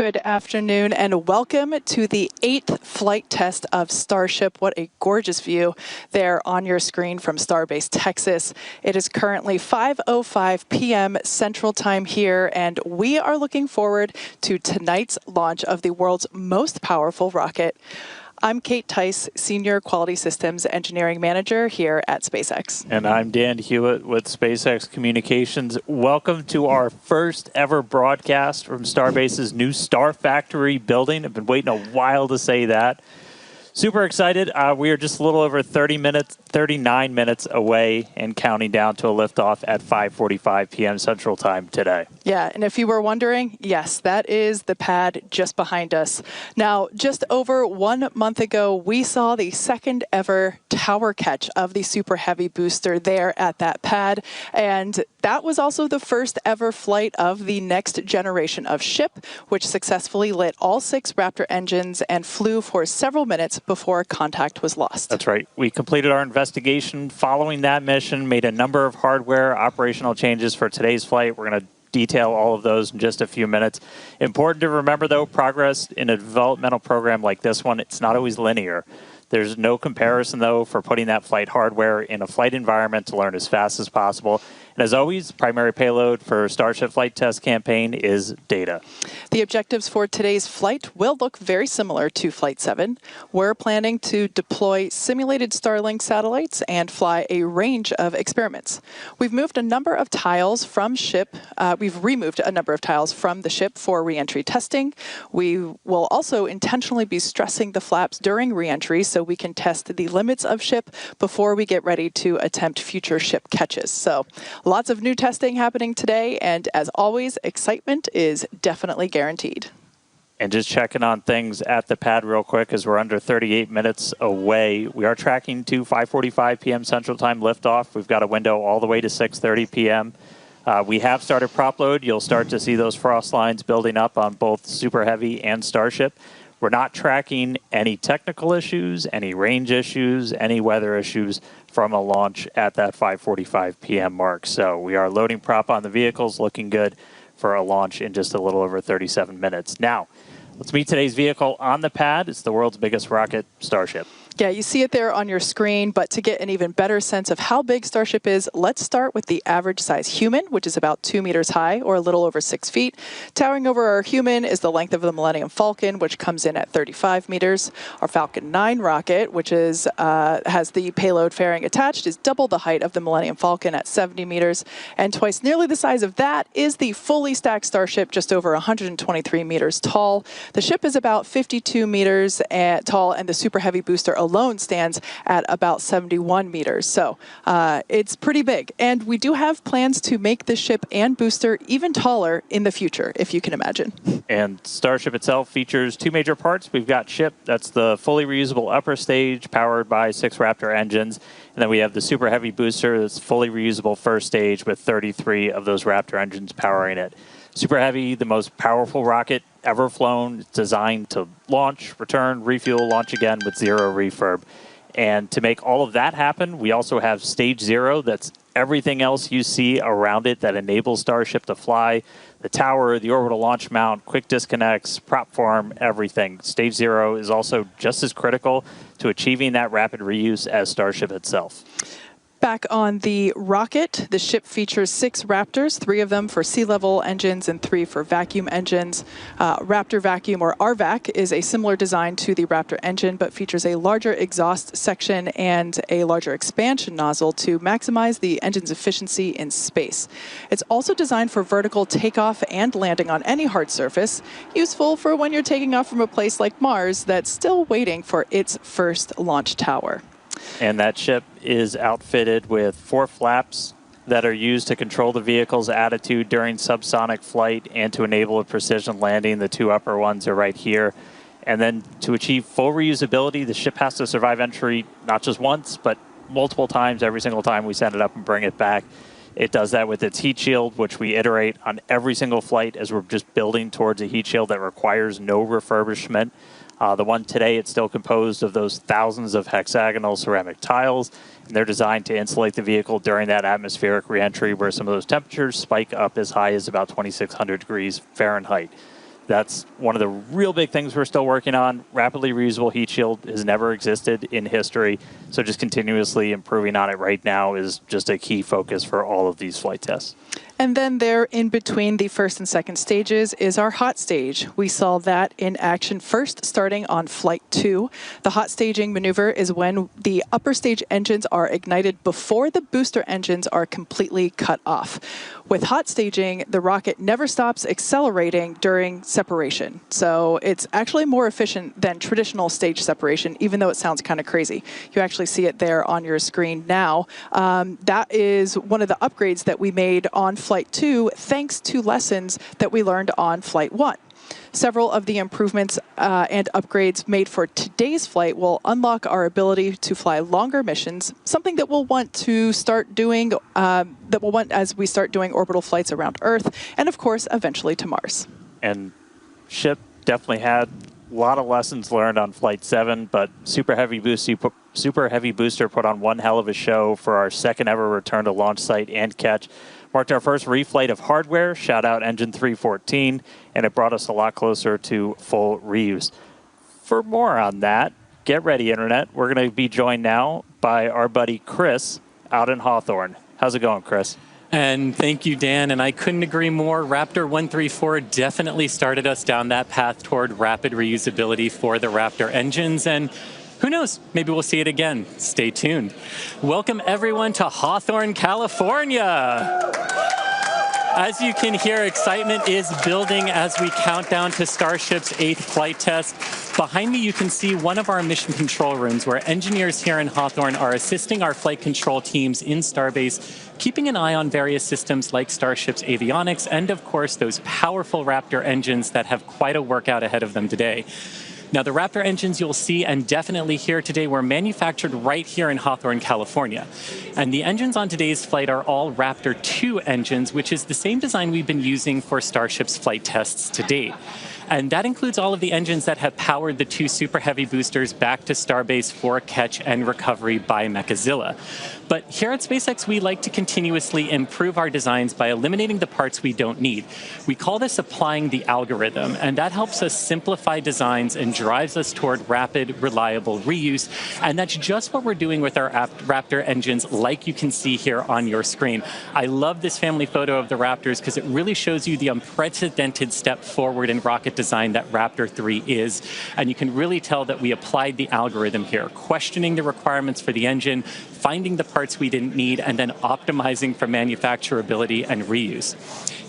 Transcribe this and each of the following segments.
Good afternoon and welcome to the 8th flight test of Starship. What a gorgeous view there on your screen from Starbase, Texas. It is currently 5:05 p.m. Central Time here, and we are looking forward to tonight's launch of the world's most powerful rocket. I'm Kate Tice, Senior Quality Systems Engineering Manager here at SpaceX. And I'm Dan Hewitt with SpaceX Communications. Welcome to our first ever broadcast from Starbase's new Star Factory building. I've been waiting a while to say that. Super excited. We are just a little over 39 minutes away and counting down to a liftoff at 5:45 p.m. Central Time today. Yeah, and if you were wondering, yes, that is the pad just behind us. Now, just over 1 month ago, we saw the second ever tower catch of the Super Heavy booster there at that pad, and that was also the first ever flight of the next generation of ship, which successfully lit all 6 Raptor engines and flew for several minutes before contact was lost. That's right. We completed our investigation following that mission, made a number of hardware operational changes for today's flight. We're going to detail all of those in just a few minutes. Important to remember, though, progress in a developmental program like this one, it's not always linear. There's no comparison, though, for putting that flight hardware in a flight environment to learn as fast as possible. And as always, primary payload for Starship flight test campaign is data. The objectives for today's flight will look very similar to Flight 7. We're planning to deploy simulated Starlink satellites and fly a range of experiments. We've moved a number of tiles from ship. We've removed a number of tiles from the ship for reentry testing. We will also intentionally be stressing the flaps during reentry so we can test the limits of ship before we get ready to attempt future ship catches. So lots of new testing happening today, and as always, excitement is definitely guaranteed. And just checking on things at the pad real quick as we're under 38 minutes away. We are tracking to 5:45 p.m. Central Time liftoff. We've got a window all the way to 6:30 p.m. We have started prop load. You'll start to see those frost lines building up on both Super Heavy and Starship. We're not tracking any technical issues, any range issues, any weather issues from a launch at that 5:45 p.m. mark. So we are loading prop on the vehicles, looking good for a launch in just a little over 37 minutes. Now, let's meet today's vehicle on the pad. It's the world's biggest rocket, Starship. Yeah, you see it there on your screen, but to get an even better sense of how big Starship is, let's start with the average size human, which is about 2 meters high, or a little over 6 feet. Towering over our human is the length of the Millennium Falcon, which comes in at 35 meters. Our Falcon 9 rocket, which is has the payload fairing attached, is double the height of the Millennium Falcon at 70 meters. And twice nearly the size of that is the fully stacked Starship, just over 123 meters tall. The ship is about 52 meters tall, and the Super Heavy booster alone stands at about 71 meters. So it's pretty big. And we do have plans to make the ship and booster even taller in the future, if you can imagine. And Starship itself features 2 major parts. We've got ship, that's the fully reusable upper stage powered by 6 Raptor engines. And then we have the Super Heavy booster that's fully reusable first stage with 33 of those Raptor engines powering it. Super Heavy, the most powerful rocket ever flown. It's designed to launch, return, refuel, launch again with 0 refurb. And to make all of that happen, we also have Stage 0. That's everything else you see around it that enables Starship to fly. The tower, the orbital launch mount, quick disconnects, prop farm, everything. Stage 0 is also just as critical to achieving that rapid reuse as Starship itself. Back on the rocket, the ship features 6 Raptors, 3 of them for sea-level engines and 3 for vacuum engines. Raptor Vacuum, or RVAC, is a similar design to the Raptor engine, but features a larger exhaust section and a larger expansion nozzle to maximize the engine's efficiency in space. It's also designed for vertical takeoff and landing on any hard surface, useful for when you're taking off from a place like Mars that's still waiting for its first launch tower. And that ship is outfitted with 4 flaps that are used to control the vehicle's attitude during subsonic flight and to enable a precision landing. The 2 upper ones are right here. And then to achieve full reusability, the ship has to survive entry not just once, but multiple times every single time we send it up and bring it back. It does that with its heat shield, which we iterate on every single flight as we're just building towards a heat shield that requires no refurbishment. The one today, it's still composed of those thousands of hexagonal ceramic tiles, and they're designed to insulate the vehicle during that atmospheric reentry where some of those temperatures spike up as high as about 2,600 degrees Fahrenheit. That's one of the real big things we're still working on. Rapidly reusable heat shield has never existed in history, so just continuously improving on it right now is just a key focus for all of these flight tests. And then there in between the first and second stages is our hot stage. We saw that in action first starting on Flight 2. The hot staging maneuver is when the upper stage engines are ignited before the booster engines are completely cut off. With hot staging, the rocket never stops accelerating during separation. So it's actually more efficient than traditional stage separation, even though it sounds kind of crazy. You actually see it there on your screen now. That is one of the upgrades that we made on Flight 2, thanks to lessons that we learned on Flight 1. Several of the improvements and upgrades made for today's flight will unlock our ability to fly longer missions, something that we'll want to start doing, as we start doing orbital flights around Earth, and of course, eventually to Mars. And Ship definitely had a lot of lessons learned on Flight 7, but Super Heavy Booster put on one hell of a show for our second ever return to launch site and catch. Marked our first reflight of hardware, shout out Engine 314, and it brought us a lot closer to full reuse. For more on that, get ready, Internet. We're going to be joined now by our buddy Chris out in Hawthorne. How's it going, Chris? And thank you, Dan, and I couldn't agree more. Raptor 134 definitely started us down that path toward rapid reusability for the Raptor engines, and who knows, maybe we'll see it again. Stay tuned. Welcome, everyone, to Hawthorne, California. As you can hear, excitement is building as we count down to Starship's 8th flight test. Behind me, you can see one of our mission control rooms where engineers here in Hawthorne are assisting our flight control teams in Starbase, keeping an eye on various systems like Starship's avionics and, of course, those powerful Raptor engines that have quite a workout ahead of them today. Now, the Raptor engines you'll see and definitely hear today were manufactured right here in Hawthorne, California. And the engines on today's flight are all Raptor 2 engines, which is the same design we've been using for Starship's flight tests to date. And that includes all of the engines that have powered the 2 Super Heavy boosters back to Starbase for catch and recovery by Mechazilla. But here at SpaceX, we like to continuously improve our designs by eliminating the parts we don't need. We call this applying the algorithm, and that helps us simplify designs and drives us toward rapid, reliable reuse. And that's just what we're doing with our Raptor engines, like you can see here on your screen. I love this family photo of the Raptors because it really shows you the unprecedented step forward in rocket design that Raptor 3 is. And you can really tell that we applied the algorithm here, questioning the requirements for the engine, finding the parts we didn't need, and then optimizing for manufacturability and reuse.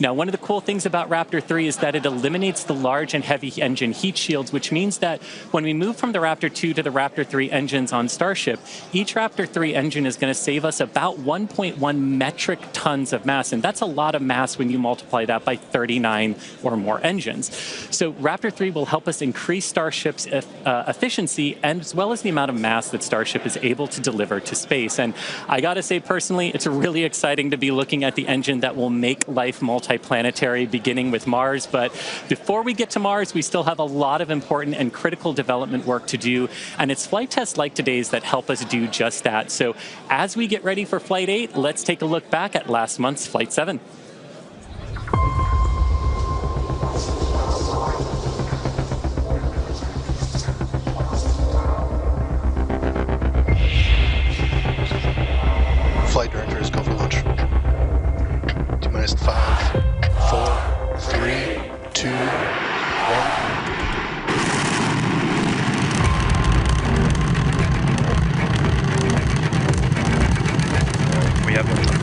Now, one of the cool things about Raptor 3 is that it eliminates the large and heavy engine heat shields, which means that when we move from the Raptor 2 to the Raptor 3 engines on Starship, each Raptor 3 engine is going to save us about 1.1 metric tons of mass, and that's a lot of mass when you multiply that by 39 or more engines. So Raptor 3 will help us increase Starship's efficiency and as well as the amount of mass that Starship is able to deliver to space. And I got to say, personally, it's really exciting to be looking at the engine that will make life multiplanetary, beginning with Mars. But before we get to Mars, we still have a lot of important and critical development work to do. And it's flight tests like today's that help us do just that. So as we get ready for Flight 8, let's take a look back at last month's Flight 7. Flight directors go for launch. T-minus 5, 4, 3, 2, 1. We have no time.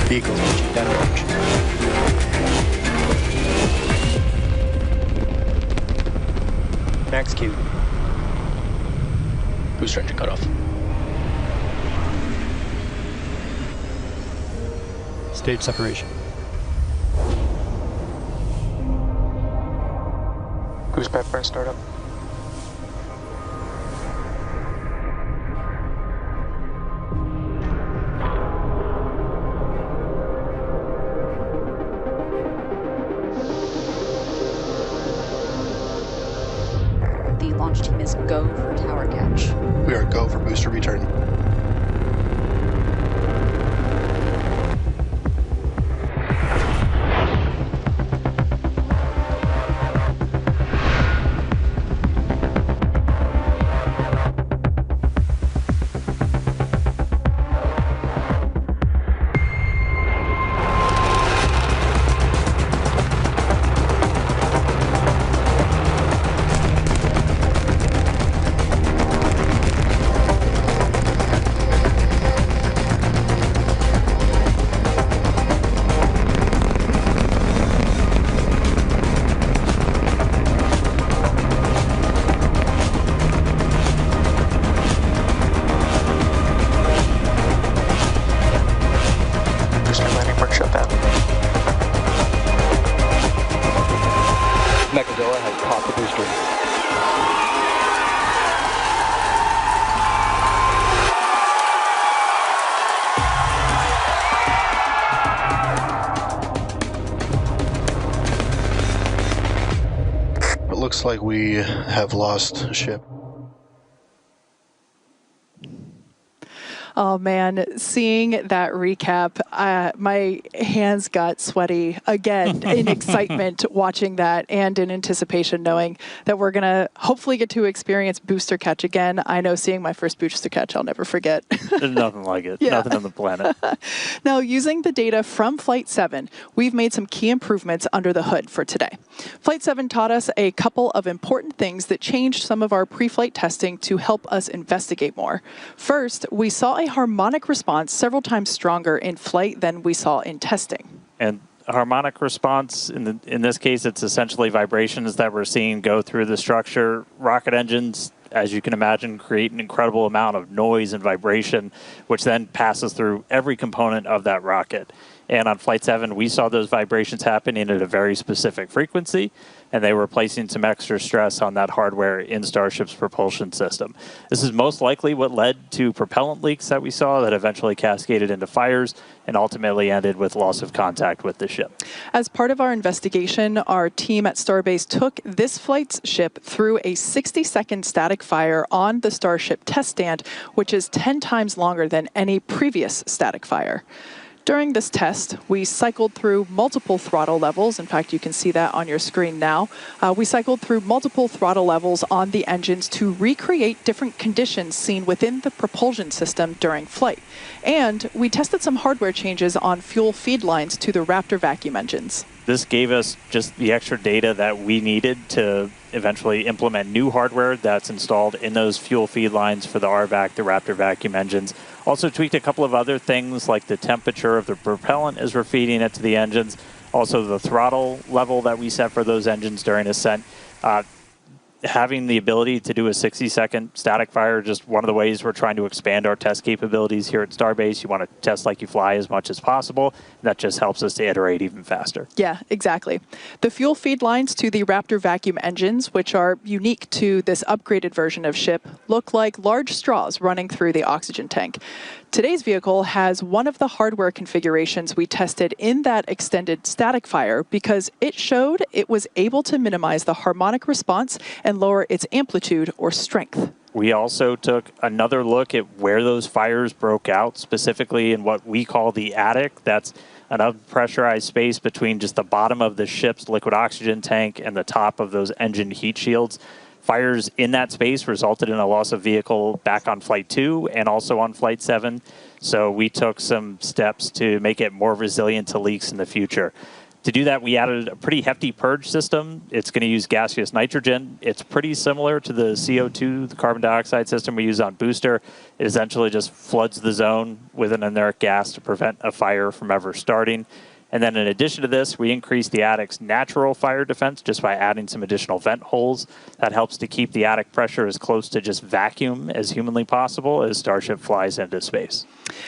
Vehicles pitching downrange. Max Q. Booster engine cutoff. Stage separation. Boost pad burn startup. is go for tower catch. We are go for booster return. Looks like we have lost ship. Oh man, seeing that recap, my hands got sweaty again in excitement watching that and in anticipation knowing that we're going to hopefully get to experience booster catch again. I know seeing my first booster catch, I'll never forget. There's nothing like it. Yeah. Nothing on the planet. Now, using the data from Flight 7, we've made some key improvements under the hood for today. Flight 7 taught us a couple of important things that changed some of our pre-flight testing to help us investigate more. First, we saw a harmonic response several times stronger in flight than we saw in testing. And harmonic response, in this case, it's essentially vibrations that we're seeing go through the structure. Rocket engines, as you can imagine, create an incredible amount of noise and vibration, which then passes through every component of that rocket. And on Flight 7, we saw those vibrations happening at a very specific frequency, and they were placing some extra stress on that hardware in Starship's propulsion system. This is most likely what led to propellant leaks that we saw that eventually cascaded into fires and ultimately ended with loss of contact with the ship. As part of our investigation, our team at Starbase took this flight's ship through a 60-second static fire on the Starship test stand, which is 10 times longer than any previous static fire. During this test, we cycled through multiple throttle levels. In fact, you can see that on your screen now. We cycled through multiple throttle levels on the engines to recreate different conditions seen within the propulsion system during flight. And we tested some hardware changes on fuel feed lines to the Raptor vacuum engines. This gave us just the extra data that we needed to eventually implement new hardware that's installed in those fuel feed lines for the RVAC, the Raptor vacuum engines. Also tweaked a couple of other things like the temperature of the propellant as we're feeding it to the engines. Also the throttle level that we set for those engines during ascent. Having the ability to do a 60-second static fire, just one of the ways we're trying to expand our test capabilities here at Starbase. You want to test like you fly as much as possible. That just helps us to iterate even faster. Yeah, exactly. The fuel feed lines to the Raptor vacuum engines, which are unique to this upgraded version of ship, look like large straws running through the oxygen tank. Today's vehicle has one of the hardware configurations we tested in that extended static fire because it showed it was able to minimize the harmonic response and lower its amplitude or strength. We also took another look at where those fires broke out, specifically in what we call the attic. That's an unpressurized space between just the bottom of the ship's liquid oxygen tank and the top of those engine heat shields. Fires in that space resulted in a loss of vehicle back on Flight 2 and also on Flight 7. So we took some steps to make it more resilient to leaks in the future. To do that, we added a pretty hefty purge system. It's going to use gaseous nitrogen. It's pretty similar to the CO2, the carbon dioxide system we use on booster. It essentially just floods the zone with an inert gas to prevent a fire from ever starting. And then in addition to this, we increased the attic's natural fire defense just by adding some additional vent holes. That helps to keep the attic pressure as close to just vacuum as humanly possible as Starship flies into space.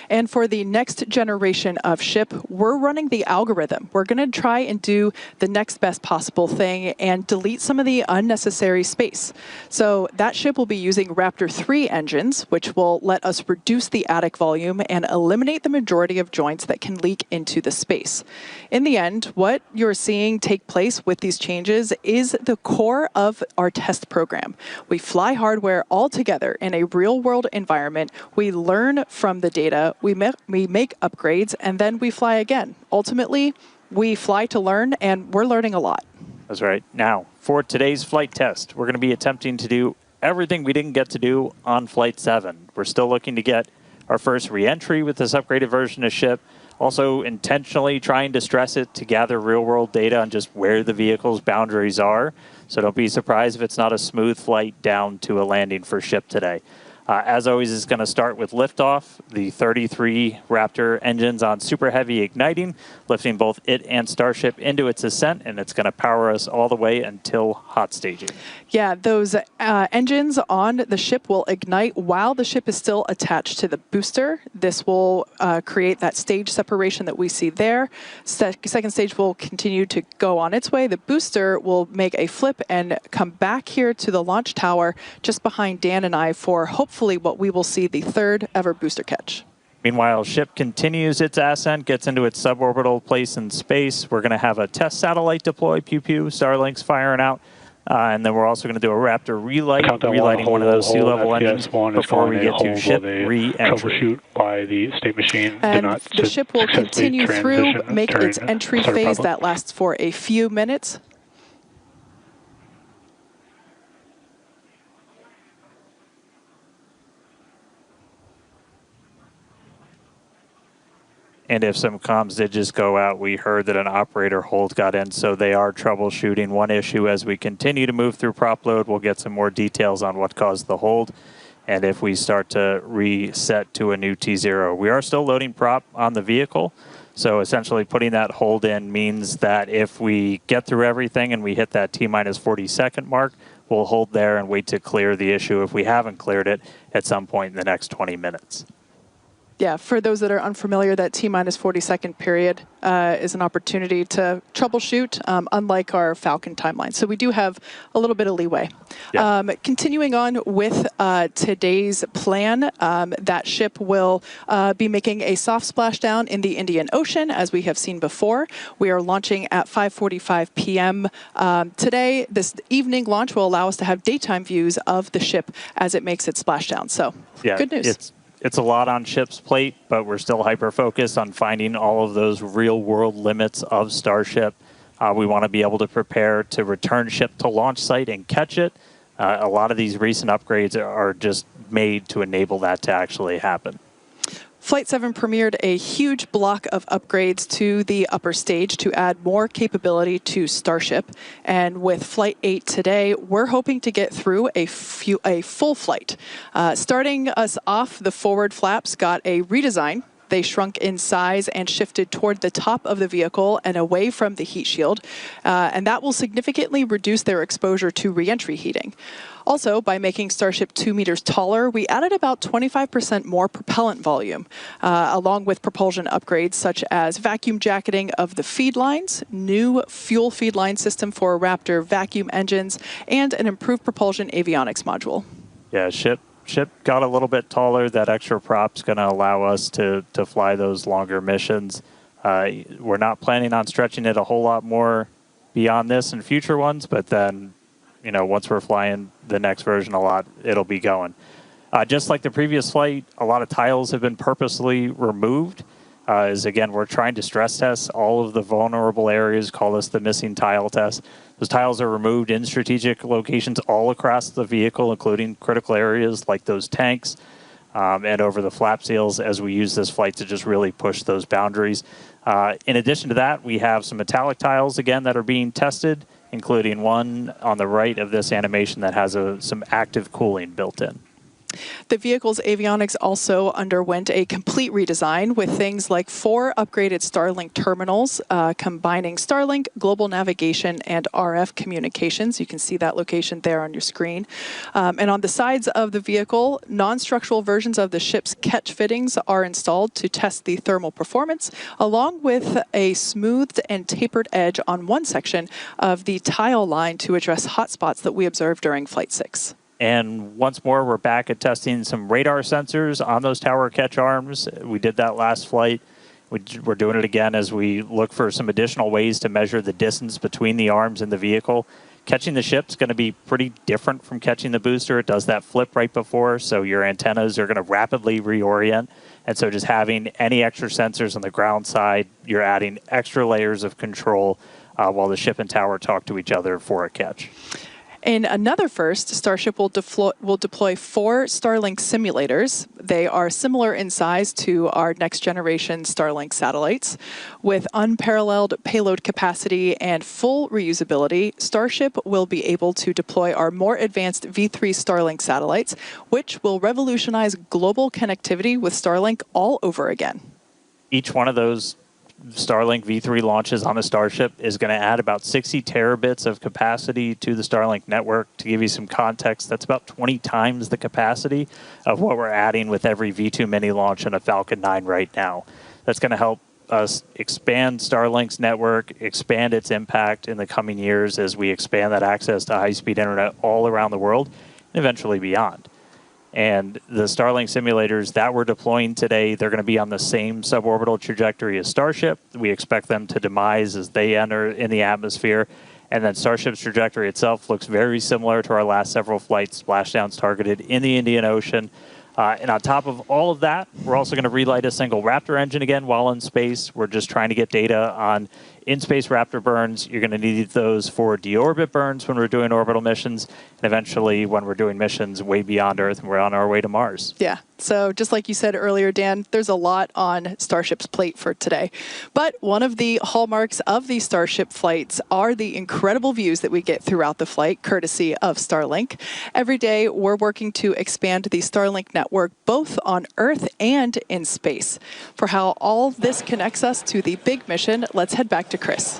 And for the next generation of ship, we're running the algorithm. We're going to try and do the next best possible thing and delete some of the unnecessary space. So that ship will be using Raptor 3 engines, which will let us reduce the attic volume and eliminate the majority of joints that can leak into the space. In the end, what you're seeing take place with these changes is the core of our test program. We fly hardware all together in a real-world environment. We learn from the data, we make upgrades, and then we fly again. Ultimately, we fly to learn, and we're learning a lot. That's right. Now, for today's flight test, we're going to be attempting to do everything we didn't get to do on Flight 7. We're still looking to get our first re-entry with this upgraded version of ship. Also intentionally trying to stress it to gather real-world data on just where the vehicle's boundaries are. So don't be surprised if it's not a smooth flight down to a landing for ship today. As always, it's going to start with liftoff, the 33 Raptor engines on super heavy igniting, lifting both it and Starship into its ascent, and it's going to power us all the way until hot staging. Yeah, those engines on the ship will ignite while the ship is still attached to the booster. This will create that stage separation that we see there. Second stage will continue to go on its way. The booster will make a flip and come back here to the launch tower just behind Dan and I for hopefully what we will see the third ever booster catch. Meanwhile, ship continues its ascent, gets into its suborbital place in space. We're going to have a test satellite deploy, pew-pew, Starlink's firing out. And then we're also going to do a Raptor relighting one of those sea-level engines before we get to ship re-entry. Troubleshoot by the state machine. And the ship will continue through, make its entry phase that lasts for a few minutes. And if some comms did just go out, we heard that an operator hold got in, so they are troubleshooting one issue. As we continue to move through prop load, we'll get some more details on what caused the hold, and if we start to reset to a new T0. We are still loading prop on the vehicle, so essentially putting that hold in means that if we get through everything and we hit that T-minus 40-second mark, we'll hold there and wait to clear the issue if we haven't cleared it at some point in the next 20 minutes. Yeah, for those that are unfamiliar, that T-minus 40-second period is an opportunity to troubleshoot, unlike our Falcon timeline. So we do have a little bit of leeway. Yeah. Continuing on with today's plan, that ship will be making a soft splashdown in the Indian Ocean, as we have seen before. We are launching at 5:45 p.m. Today. This evening launch will allow us to have daytime views of the ship as it makes its splashdown. So, yeah, good news. It's a lot on ship's plate, but we're still hyper-focused on finding all of those real-world limits of Starship. We want to be able to prepare to return ship to launch site and catch it. A lot of these recent upgrades are just made to enable that to actually happen. Flight 7 premiered a huge block of upgrades to the upper stage to add more capability to Starship. And with Flight 8 today, we're hoping to get through a full flight. Starting us off, the forward flaps got a redesign. They shrunk in size and shifted toward the top of the vehicle and away from the heat shield. And that will significantly reduce their exposure to re-entry heating. Also, by making Starship 2 meters taller, we added about 25% more propellant volume, along with propulsion upgrades such as vacuum jacketing of the feed lines, new fuel feed line system for Raptor vacuum engines, and an improved propulsion avionics module. Yeah, ship got a little bit taller. That extra prop's going to allow us to fly those longer missions. We're not planning on stretching it a whole lot more beyond this in future ones, but then, you know, once we're flying the next version a lot, it'll be going. Just like the previous flight, a lot of tiles have been purposely removed. Again, we're trying to stress test all of the vulnerable areas, call this the missing tile test. Those tiles are removed in strategic locations all across the vehicle, including critical areas like those tanks and over the flap seals, as we use this flight to just really push those boundaries. In addition to that, we have some metallic tiles, again, that are being tested, including one on the right of this animation that has some active cooling built in. The vehicle's avionics also underwent a complete redesign with things like 4 upgraded Starlink terminals, combining Starlink, global navigation, and RF communications. You can see that location there on your screen. And on the sides of the vehicle, non-structural versions of the ship's catch fittings are installed to test the thermal performance, along with a smoothed and tapered edge on one section of the tile line to address hotspots that we observed during Flight 6. And once more, we're back at testing some radar sensors on those tower catch arms. We did that last flight, We're doing it again as we look for some additional ways to measure the distance between the arms and the vehicle. Catching the ship's going to be pretty different from catching the booster. It does that flip right before, so your antennas are going to rapidly reorient. And so just having any extra sensors on the ground side, you're adding extra layers of control while the ship and tower talk to each other for a catch. In another first, Starship will deploy 4 Starlink simulators. They are similar in size to our next generation Starlink satellites. With unparalleled payload capacity and full reusability, Starship will be able to deploy our more advanced V3 Starlink satellites, which will revolutionize global connectivity with Starlink all over again. Each one of those Starlink V3 launches on a Starship is going to add about 60 terabits of capacity to the Starlink network. To give you some context, that's about 20 times the capacity of what we're adding with every V2 mini launch and a Falcon 9 right now. That's going to help us expand Starlink's network, expand its impact in the coming years as we expand that access to high-speed internet all around the world and eventually beyond. And the Starlink simulators that we're deploying today, they're going to be on the same suborbital trajectory as Starship. We expect them to demise as they enter in the atmosphere. And then Starship's trajectory itself looks very similar to our last several flights, splashdowns targeted in the Indian Ocean. And on top of all of that, we're also going to relight a single Raptor engine again while in space. We're just trying to get data on in-space Raptor burns. You're going to need those for deorbit burns when we're doing orbital missions, and eventually when we're doing missions way beyond Earth and we're on our way to Mars. Yeah, so just like you said earlier, Dan, there's a lot on Starship's plate for today. But one of the hallmarks of these Starship flights are the incredible views that we get throughout the flight, courtesy of Starlink. Every day, we're working to expand the Starlink network both on Earth and in space. For how all this connects us to the big mission, let's head back to Chris.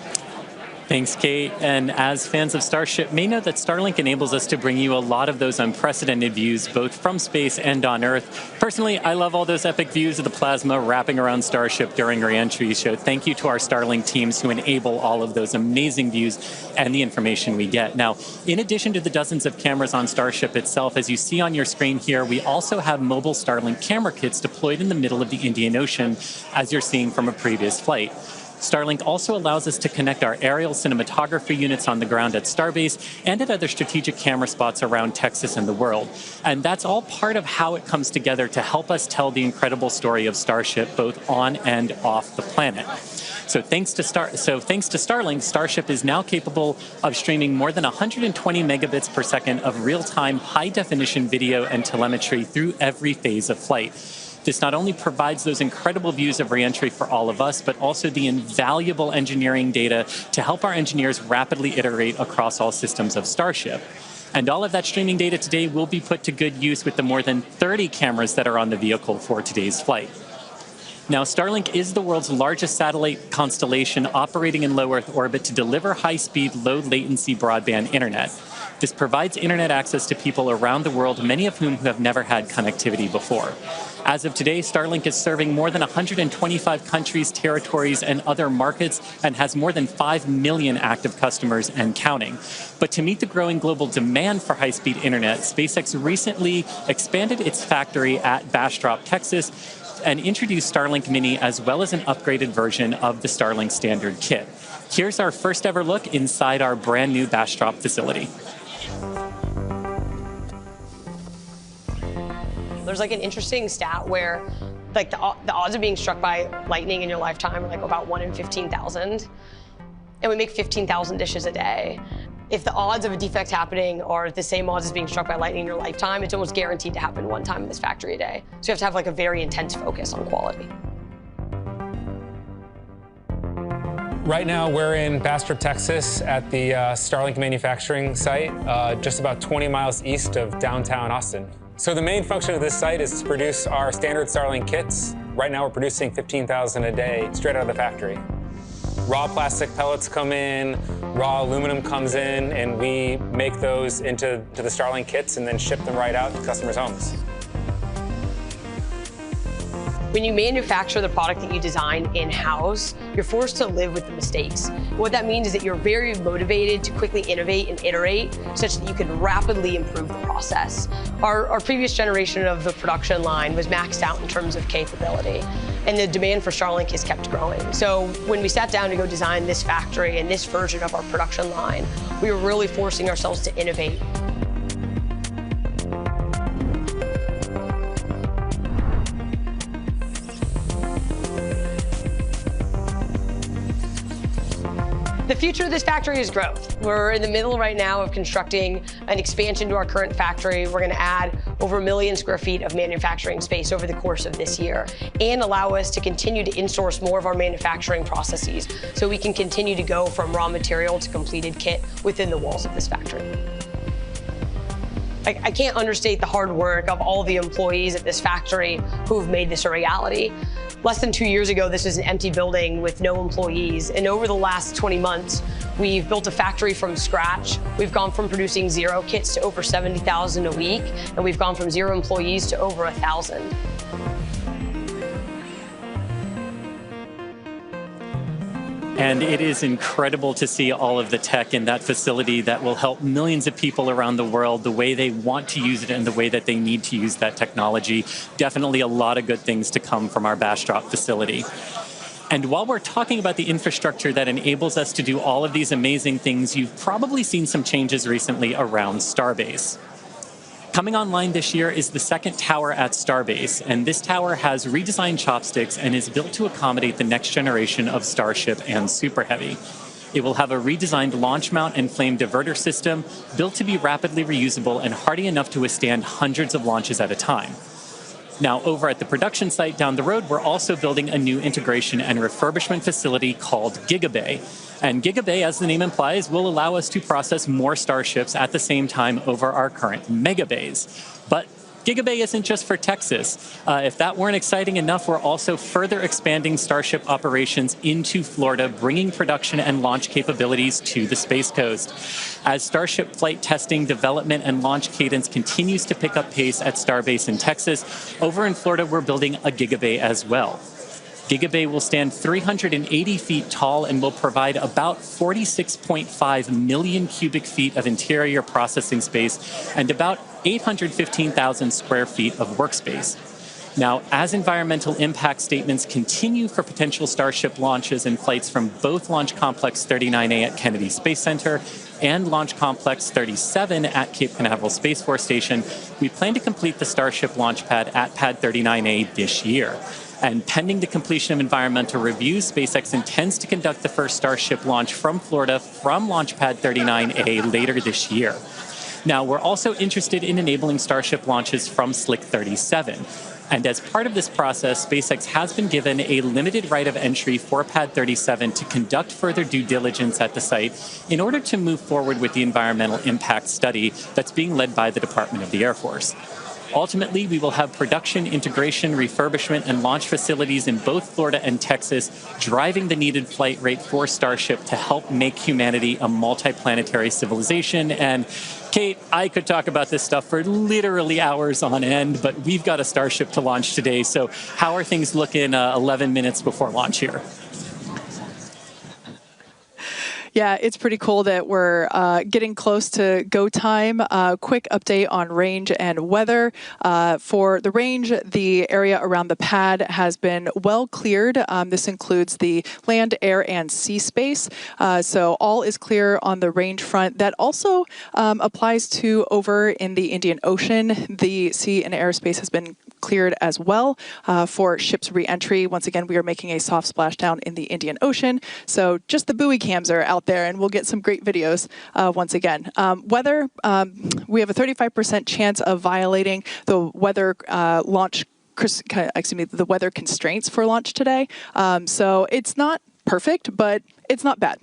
Thanks, Kate. And as fans of Starship may know that Starlink enables us to bring you a lot of those unprecedented views, both from space and on Earth. Personally, I love all those epic views of the plasma wrapping around Starship during re-entry. So thank you to our Starlink teams who enable all of those amazing views and the information we get. Now, in addition to the dozens of cameras on Starship itself, as you see on your screen here, we also have mobile Starlink camera kits deployed in the middle of the Indian Ocean, as you're seeing from a previous flight. Starlink also allows us to connect our aerial cinematography units on the ground at Starbase and at other strategic camera spots around Texas and the world. And that's all part of how it comes together to help us tell the incredible story of Starship, both on and off the planet. So thanks to Starlink, Starship is now capable of streaming more than 120 megabits per second of real-time, high-definition video and telemetry through every phase of flight. This not only provides those incredible views of reentry for all of us, but also the invaluable engineering data to help our engineers rapidly iterate across all systems of Starship. And all of that streaming data today will be put to good use with the more than 30 cameras that are on the vehicle for today's flight. Now, Starlink is the world's largest satellite constellation operating in low Earth orbit to deliver high-speed, low-latency broadband internet. This provides internet access to people around the world, many of whom have never had connectivity before. As of today, Starlink is serving more than 125 countries, territories, and other markets, and has more than 5 million active customers and counting. But to meet the growing global demand for high-speed internet, SpaceX recently expanded its factory at Bastrop, Texas, and introduced Starlink Mini as well as an upgraded version of the Starlink Standard kit. Here's our first ever look inside our brand new Bastrop facility. There's like an interesting stat where like the odds of being struck by lightning in your lifetime are like about 1 in 15,000. And we make 15,000 dishes a day. If the odds of a defect happening are the same odds as being struck by lightning in your lifetime, it's almost guaranteed to happen one time in this factory a day. So you have to have like a very intense focus on quality. Right now, we're in Bastrop, Texas at the Starlink manufacturing site, just about 20 miles east of downtown Austin. So the main function of this site is to produce our standard Starlink kits. Right now, we're producing 15,000 a day straight out of the factory. Raw plastic pellets come in, raw aluminum comes in, and we make those into the Starlink kits and then ship them right out to customers' homes. When you manufacture the product that you design in-house, you're forced to live with the mistakes. What that means is that you're very motivated to quickly innovate and iterate such that you can rapidly improve the process. Our previous generation of the production line was maxed out in terms of capability. and the demand for Starlink has kept growing. So when we sat down to go design this factory and this version of our production line, we were really forcing ourselves to innovate. The future of this factory is growth. We're in the middle right now of constructing an expansion to our current factory. We're going to add over 1 million square feet of manufacturing space over the course of this year and allow us to continue to insource more of our manufacturing processes so we can continue to go from raw material to completed kit within the walls of this factory. I can't understate the hard work of all the employees at this factory who've made this a reality. Less than 2 years ago, this was an empty building with no employees. And over the last 20 months, we've built a factory from scratch. We've gone from producing 0 kits to over 70,000 a week. And we've gone from 0 employees to over 1,000. And it is incredible to see all of the tech in that facility that will help millions of people around the world, the way they want to use it and the way that they need to use that technology. Definitely a lot of good things to come from our Bastrop facility. And while we're talking about the infrastructure that enables us to do all of these amazing things, you've probably seen some changes recently around Starbase. Coming online this year is the second tower at Starbase, and this tower has redesigned chopsticks and is built to accommodate the next generation of Starship and Super Heavy. It will have a redesigned launch mount and flame diverter system built to be rapidly reusable and hardy enough to withstand hundreds of launches at a time. Now, over at the production site down the road, we're also building a new integration and refurbishment facility called Gigabay. And Gigabay, as the name implies, will allow us to process more Starships at the same time over our current Megabays. But Gigabay isn't just for Texas. If that weren't exciting enough, we're also further expanding Starship operations into Florida, bringing production and launch capabilities to the Space Coast. As Starship flight testing, development, and launch cadence continues to pick up pace at Starbase in Texas, over in Florida, we're building a Gigabay as well. Gigabay will stand 380 feet tall and will provide about 46.5 million cubic feet of interior processing space and about 815,000 square feet of workspace. Now, as environmental impact statements continue for potential Starship launches and flights from both Launch Complex 39A at Kennedy Space Center and Launch Complex 37 at Cape Canaveral Space Force Station, we plan to complete the Starship launch pad at Pad 39A this year. And pending the completion of environmental reviews, SpaceX intends to conduct the first Starship launch from Florida from Launch Pad 39A later this year. Now, we're also interested in enabling Starship launches from Slick 37. And as part of this process, SpaceX has been given a limited right of entry for Pad 37 to conduct further due diligence at the site in order to move forward with the environmental impact study that's being led by the Department of the Air Force. Ultimately, we will have production, integration, refurbishment, and launch facilities in both Florida and Texas, driving the needed flight rate for Starship to help make humanity a multiplanetary civilization. And Kate, I could talk about this stuff for literally hours on end, but we've got a Starship to launch today. So how are things looking 11 minutes before launch here? Yeah, it's pretty cool that we're getting close to go time. Quick update on range and weather. For the range, the area around the pad has been well cleared. This includes the land, air, and sea space. So all is clear on the range front. That also applies to over in the Indian Ocean. The sea and airspace has been cleared as well for ships re-entry. Once again, we are making a soft splashdown in the Indian Ocean. So just the buoy cams are out there, and we'll get some great videos once again. Weather, we have a 35% chance of violating the weather the weather constraints for launch today. So it's not perfect, but it's not bad.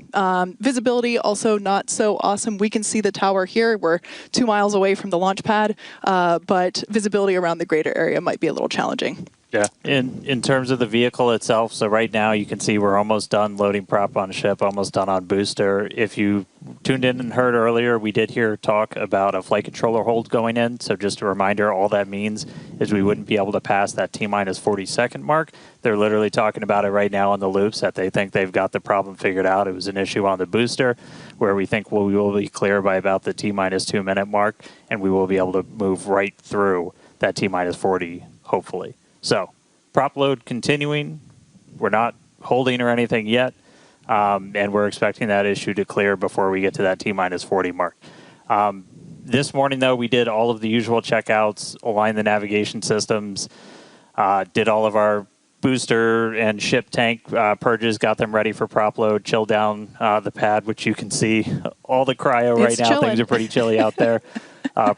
Visibility also not so awesome. We can see the tower here. We're 2 miles away from the launch pad, but visibility around the greater area might be a little challenging. Yeah. In terms of the vehicle itself, so right now you can see we're almost done loading prop on ship, almost done on booster. If you tuned in and heard earlier, we did hear talk about a flight controller hold going in. So just a reminder, all that means is we wouldn't be able to pass that T-minus 40-second mark. They're literally talking about it right now on the loops that they think they've got the problem figured out. It was an issue on the booster where we think we will be clear by about the T-minus 2 minute mark, and we will be able to move right through that T-minus 40, hopefully. So prop load continuing. We're not holding or anything yet, and we're expecting that issue to clear before we get to that T-minus 40 mark. This morning, though, we did all of the usual checkouts, aligned the navigation systems, did all of our booster and ship tank purges, got them ready for prop load, chilled down the pad, which you can see all the cryo right now. Chilling. Things are pretty chilly out there.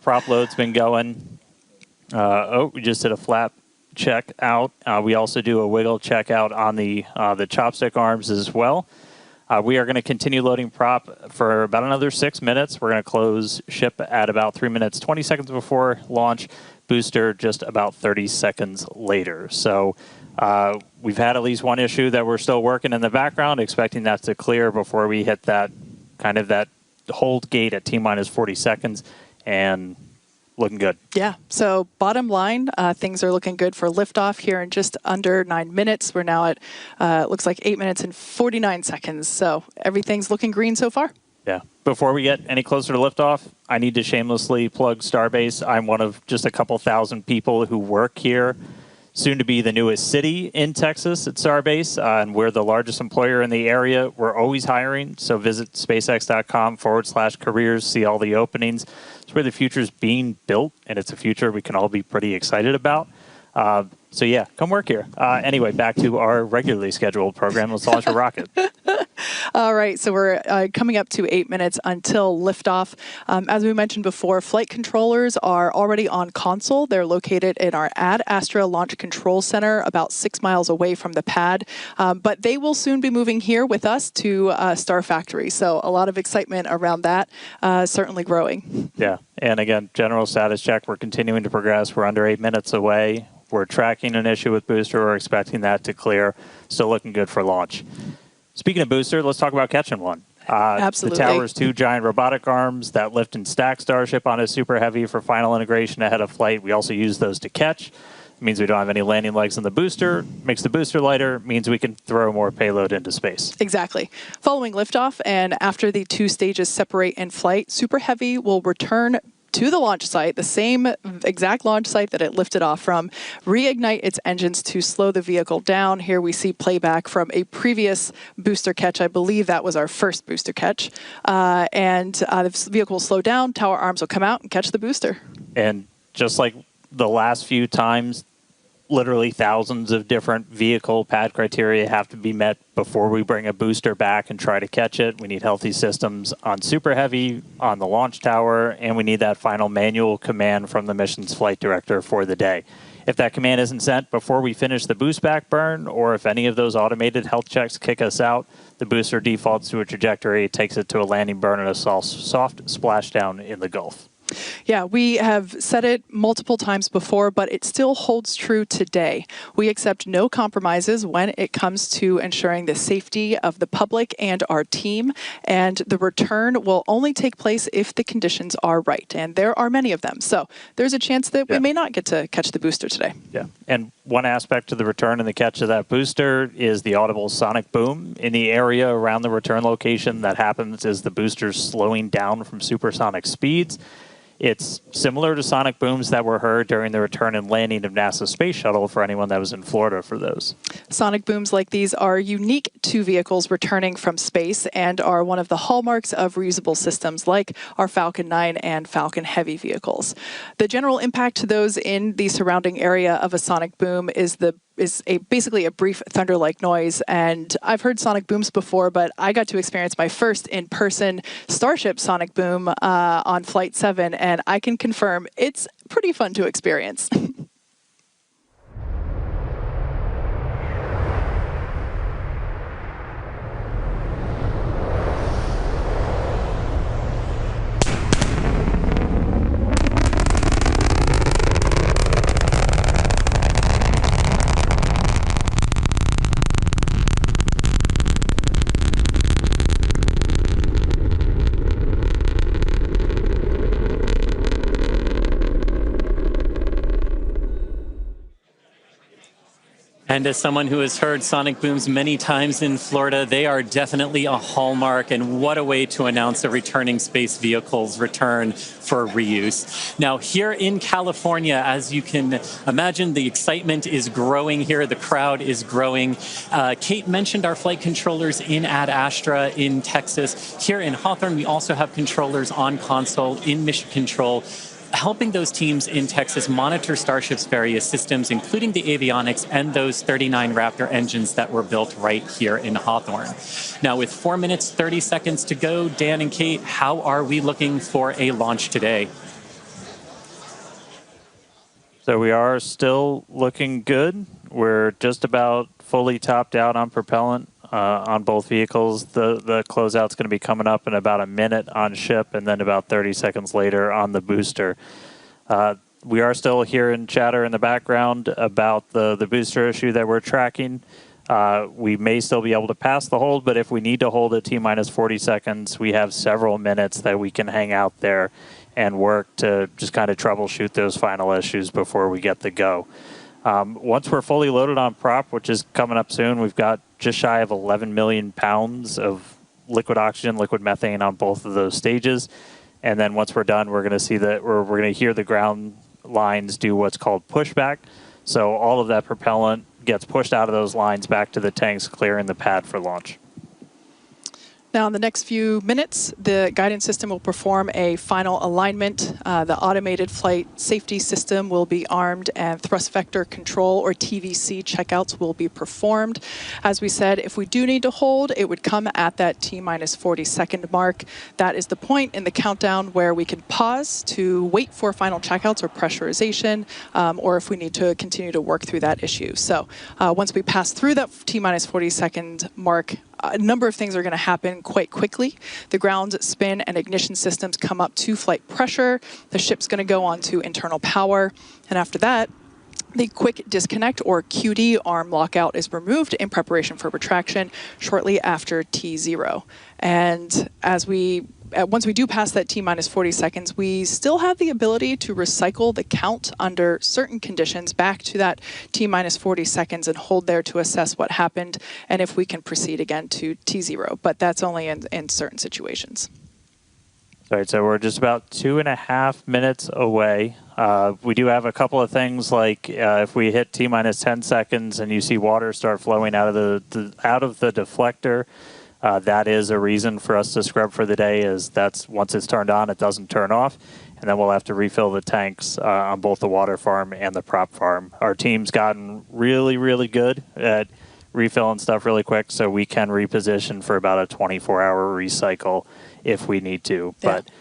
Prop load's been going. We just did a flap check out. We also do a wiggle check out on the chopstick arms as well. We are going to continue loading prop for about another 6 minutes. We're going to close ship at about 3 minutes, 20 seconds before launch. Booster just about 30 seconds later. So we've had at least one issue that we're still working in the background, expecting that to clear before we hit that kind of that hold gate at T-minus 40 seconds, and looking good. Yeah. So bottom line, things are looking good for liftoff here in just under 9 minutes. We're now at, looks like 8 minutes and 49 seconds. So everything's looking green so far. Yeah. Before we get any closer to liftoff, I need to shamelessly plug Starbase. I'm one of just a couple thousand people who work here. Soon to be the newest city in Texas at Starbase, and we're the largest employer in the area. We're always hiring, so visit spacex.com/careers, see all the openings. It's where the future's being built, and it's a future we can all be pretty excited about. So yeah, come work here. Anyway, back to our regularly scheduled program. Let's launch a rocket. All right, so we're coming up to 8 minutes until liftoff. As we mentioned before, flight controllers are already on console. They're located in our Ad Astra Launch Control Center, about 6 miles away from the pad. But they will soon be moving here with us to Star Factory. So a lot of excitement around that, certainly growing. Yeah, and again, general status check. We're continuing to progress. We're under 8 minutes away. We're tracking an issue with booster. We're expecting that to clear. Still looking good for launch. Speaking of booster, let's talk about catching one. Absolutely. The tower's 2 giant robotic arms that lift and stack Starship on a Super Heavy for final integration ahead of flight. We also use those to catch. It means we don't have any landing legs in the booster. Makes the booster lighter. Means we can throw more payload into space. Exactly. Following liftoff and after the 2 stages separate in flight, Super Heavy will return to the launch site, the same exact launch site that it lifted off from, reignite its engines to slow the vehicle down. Here we see playback from a previous booster catch. I believe that was our first booster catch. The vehicle will slow down, tower arms will come out and catch the booster. And just like the last few times, literally thousands of different vehicle pad criteria have to be met before we bring a booster back and try to catch it. We need healthy systems on Super Heavy, on the launch tower, and we need that final manual command from the mission's flight director for the day. If that command isn't sent before we finish the boost back burn, or if any of those automated health checks kick us out, the booster defaults to a trajectory, takes it to a landing burn and a soft splashdown in the Gulf. Yeah, we have said it multiple times before, but it still holds true today. We accept no compromises when it comes to ensuring the safety of the public and our team, and the return will only take place if the conditions are right, and there are many of them. So there's a chance that we may not get to catch the booster today. Yeah, and one aspect to the return and the catch of that booster is the audible sonic boom in the area around the return location that happens as the booster's slowing down from supersonic speeds. It's similar to sonic booms that were heard during the return and landing of NASA's space shuttle for anyone that was in Florida for those. Sonic booms like these are unique to vehicles returning from space and are one of the hallmarks of reusable systems like our Falcon 9 and Falcon Heavy vehicles. The general impact to those in the surrounding area of a sonic boom is basically a brief thunder-like noise. And I've heard sonic booms before, but I got to experience my first in-person Starship sonic boom on Flight 7, and I can confirm it's pretty fun to experience. And as someone who has heard sonic booms many times in Florida, they are definitely a hallmark, and what a way to announce a returning space vehicle's return for reuse. Now, here in California, as you can imagine, the excitement is growing here. The crowd is growing. Kate mentioned our flight controllers in Ad Astra in Texas. Here in Hawthorne, we also have controllers on console in Mission Control, helping those teams in Texas monitor Starship's various systems, including the avionics and those 39 Raptor engines that were built right here in Hawthorne. Now, with 4 minutes, 30 seconds to go, Dan and Kate, how are we looking for a launch today? So we are still looking good. We're just about fully topped out on propellant on both vehicles. The closeout's going to be coming up in about a minute on ship, and then about 30 seconds later on the booster. We are still hearing chatter in the background about the booster issue that we're tracking. We may still be able to pass the hold, but if we need to hold at T-minus 40 seconds, we have several minutes that we can hang out there and work to just kind of troubleshoot those final issues before we get the go. Once we're fully loaded on prop, which is coming up soon, we've got just shy of 11 million pounds of liquid oxygen, liquid methane on both of those stages. And then once we're done, we're going to see that we're going to hear the ground lines do what's called pushback. So all of that propellant gets pushed out of those lines back to the tanks, clearing the pad for launch. Now, in the next few minutes, the guidance system will perform a final alignment. The automated flight safety system will be armed, and thrust vector control, or TVC, checkouts will be performed. As we said, if we do need to hold, it would come at that T-minus 40-second mark. That is the point in the countdown where we can pause to wait for final checkouts or pressurization, or if we need to continue to work through that issue. So once we pass through that T-minus 40-second mark, a number of things are going to happen quite quickly. The ground spin and ignition systems come up to flight pressure. The ship's going to go on to internal power. And after that, the quick disconnect, or QD, arm lockout is removed in preparation for retraction shortly after T0. And once we do pass that T-minus 40 seconds, we still have the ability to recycle the count under certain conditions back to that T-minus 40 seconds and hold there to assess what happened and if we can proceed again to T0. But that's only in certain situations. All right, so we're just about 2.5 minutes away. We do have a couple of things, like if we hit T-minus 10 seconds and you see water start flowing out of the deflector, that is a reason for us to scrub for the day. Is that's once it's turned on, it doesn't turn off, and then we'll have to refill the tanks on both the water farm and the prop farm. Our team's gotten really, really good at refilling stuff really quick, so we can reposition for about a 24-hour recycle if we need to. Yeah. But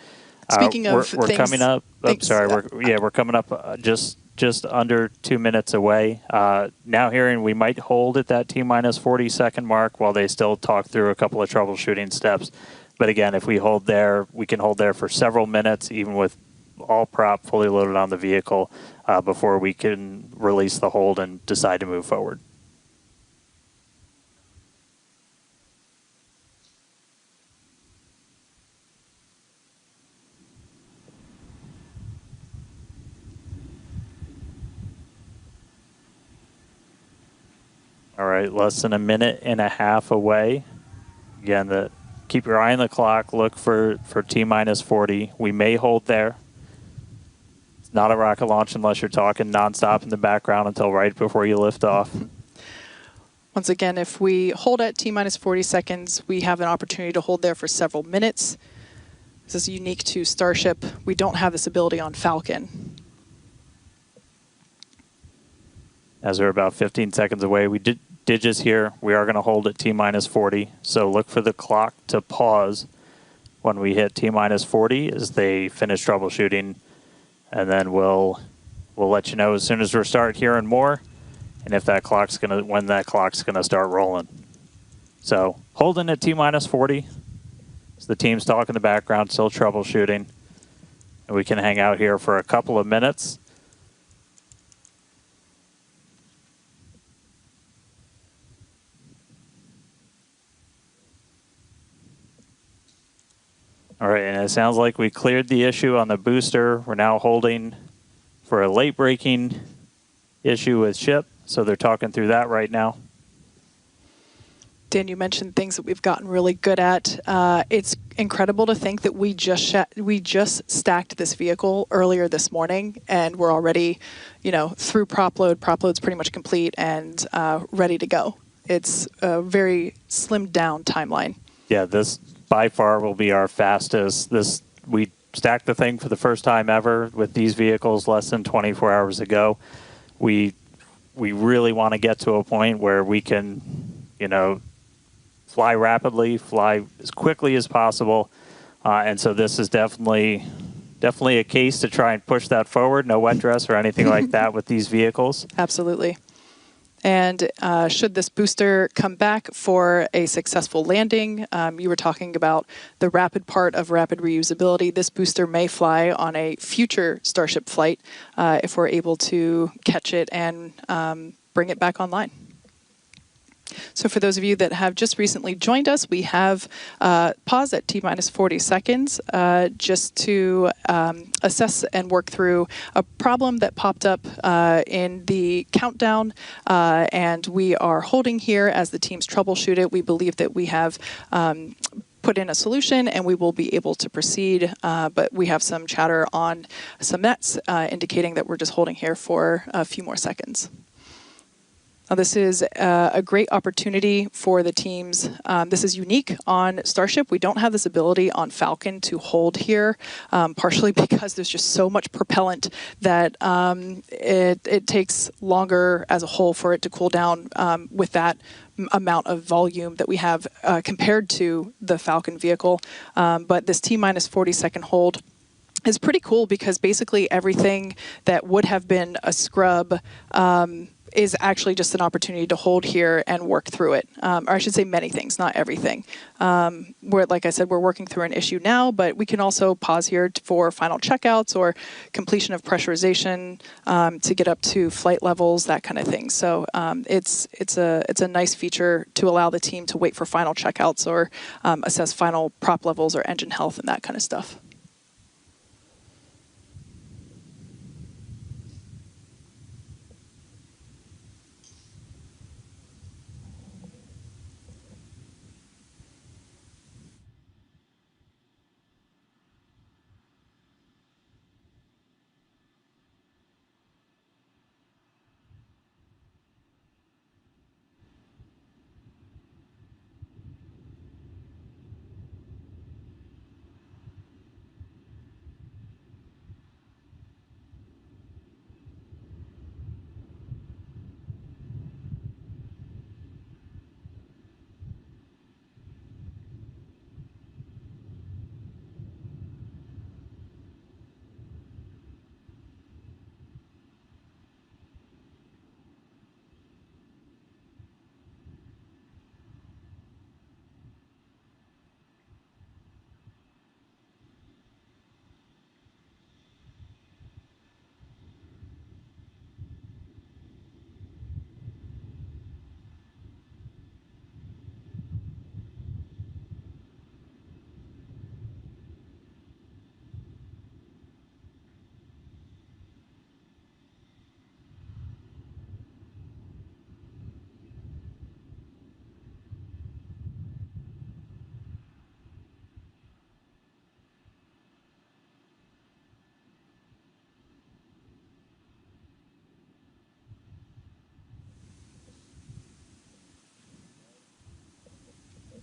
speaking of we're things, coming up. We're coming up just under 2 minutes away. Now hearing we might hold at that T-minus 40-second mark while they still talk through a couple of troubleshooting steps. But again, if we hold there, we can hold there for several minutes, even with all prop fully loaded on the vehicle, before we can release the hold and decide to move forward. All right, less than a minute and a half away. Again, keep your eye on the clock. Look for T-minus 40. We may hold there. It's not a rocket launch unless you're talking nonstop in the background until right before you lift off. Once again, if we hold at T-minus 40 seconds, we have an opportunity to hold there for several minutes. This is unique to Starship. We don't have this ability on Falcon. As we're about 15 seconds away, we did just hear we are going to hold at T-minus 40. So look for the clock to pause when we hit T-minus 40 as they finish troubleshooting. And then we'll let you know as soon as we start hearing more and if when that clock's going to start rolling. So holding at T-minus 40. So the team's talking in the background, still troubleshooting. And we can hang out here for a couple of minutes. All right, and it sounds like we cleared the issue on the booster. We're now holding for a late braking issue with ship. So they're talking through that right now. Dan, you mentioned things that we've gotten really good at. It's incredible to think that we just stacked this vehicle earlier this morning, and we're already, through prop load. Prop load's pretty much complete and ready to go. It's a very slimmed down timeline. Yeah, this by far will be our fastest. We stacked the thing for the first time ever with these vehicles less than 24 hours ago. We really want to get to a point where we can, fly rapidly, fly as quickly as possible, and so this is definitely a case to try and push that forward. No wet dress or anything like that with these vehicles. Absolutely. And should this booster come back for a successful landing, you were talking about the rapid part of rapid reusability. This booster may fly on a future Starship flight if we're able to catch it and bring it back online. So for those of you that have just recently joined us, we have paused at T-minus 40 seconds just to assess and work through a problem that popped up in the countdown, and we are holding here as the teams troubleshoot it. We believe that we have put in a solution and we will be able to proceed, but we have some chatter on some nets indicating that we're just holding here for a few more seconds. Now, this is a great opportunity for the teams. This is unique on Starship. We don't have this ability on Falcon to hold here, partially because there's just so much propellant that it takes longer as a whole for it to cool down with that amount of volume that we have compared to the Falcon vehicle. But this T-minus 40-second hold is pretty cool because basically everything that would have been a scrub is actually just an opportunity to hold here and work through it. Or I should say many things, not everything. Like I said, we're working through an issue now, but we can also pause here for final checkouts or completion of pressurization to get up to flight levels, that kind of thing. So it's a nice feature to allow the team to wait for final checkouts or assess final prop levels or engine health and that kind of stuff.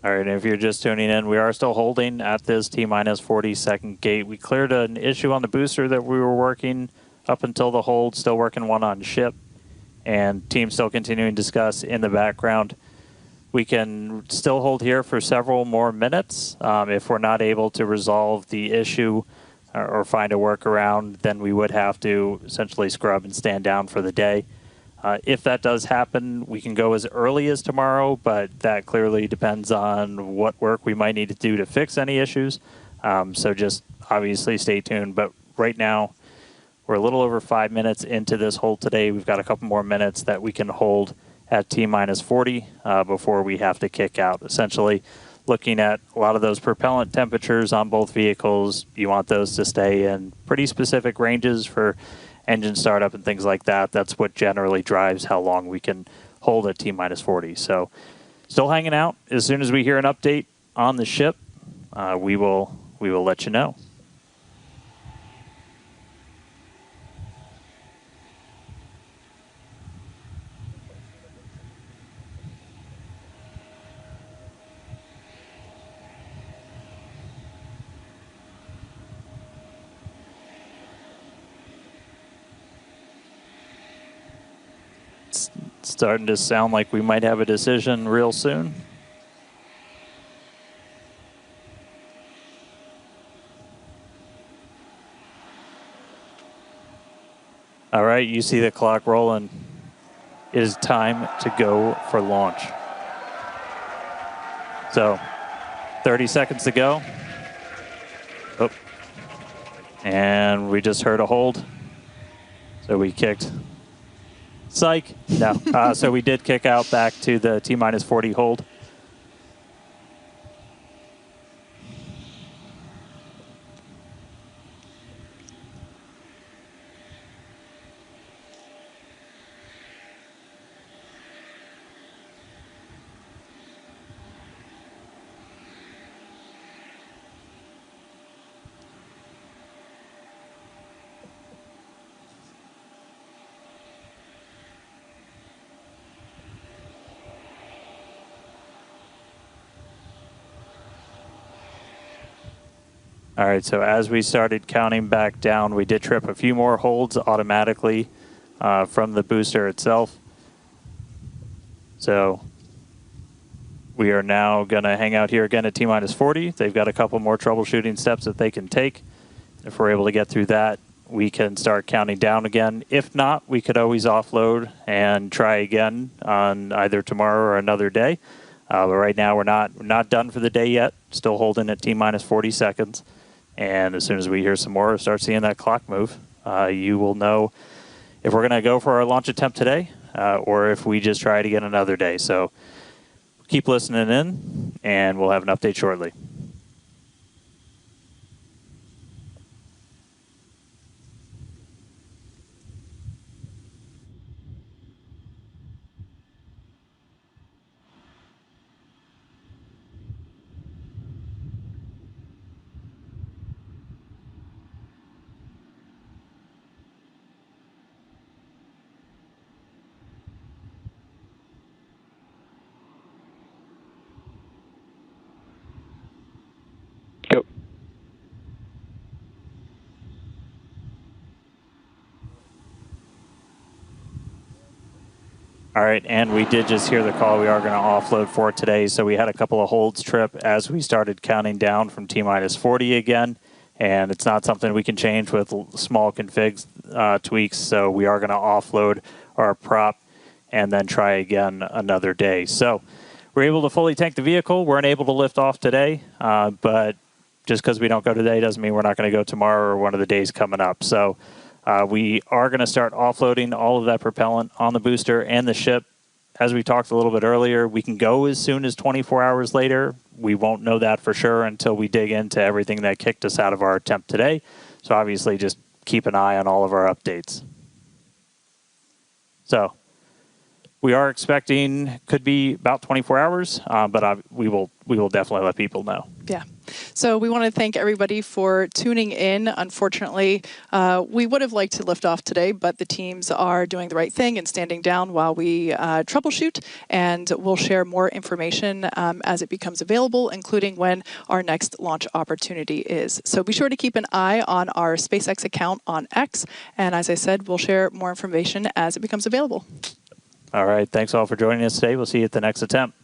All right, and if you're just tuning in, we are still holding at this T-minus 40-second gate. We cleared an issue on the booster that we were working up until the hold, still working one on ship, and team still continuing to discuss in the background. We can still hold here for several more minutes. If we're not able to resolve the issue or find a workaround, then we would have to essentially scrub and stand down for the day. If that does happen, we can go as early as tomorrow, but that clearly depends on what work we might need to do to fix any issues. So just obviously stay tuned. But right now, we're a little over 5 minutes into this hold today. We've got a couple more minutes that we can hold at T-minus 40 before we have to kick out. Essentially, looking at a lot of those propellant temperatures on both vehicles, you want those to stay in pretty specific ranges for engine startup and things like that. That's what generally drives how long we can hold at T-minus 40. So still hanging out. As soon as we hear an update on the ship, we will let you know. Starting to sound like we might have a decision real soon. All right, you see the clock rolling. It is time to go for launch. So, 30 seconds to go. Oh. And we just heard a hold. So we kicked. Psych. No. So we did kick out back to the T-minus 40 hold. All right, so as we started counting back down, we did trip a few more holds automatically from the booster itself. So we are now going to hang out here again at T-minus 40. They've got a couple more troubleshooting steps that they can take. If we're able to get through that, we can start counting down again. If not, we could always offload and try again on either tomorrow or another day. But right now, we're not done for the day yet. Still holding at T-minus 40 seconds. And as soon as we hear some more or start seeing that clock move, you will know if we're going to go for our launch attempt today or if we just try it again another day. So keep listening in, and we'll have an update shortly. Go. All right, and we did just hear the call. We are going to offload for today. So we had a couple of holds trip as we started counting down from T-minus 40 again. And it's not something we can change with small config tweaks. So we are going to offload our prop and then try again another day. So we're able to fully tank the vehicle. We're unable to lift off today, but just because we don't go today doesn't mean we're not going to go tomorrow or one of the days coming up. So we are going to start offloading all of that propellant on the booster and the ship. As we talked a little bit earlier, we can go as soon as 24 hours later. We won't know that for sure until we dig into everything that kicked us out of our attempt today. So obviously just keep an eye on all of our updates. So we are expecting could be about 24 hours, but we will definitely let people know. Yeah. So we want to thank everybody for tuning in. Unfortunately, we would have liked to lift off today, but the teams are doing the right thing and standing down while we troubleshoot, and we'll share more information as it becomes available, including when our next launch opportunity is. So be sure to keep an eye on our SpaceX account on X, and as I said, we'll share more information as it becomes available. All right. Thanks all for joining us today. We'll see you at the next attempt.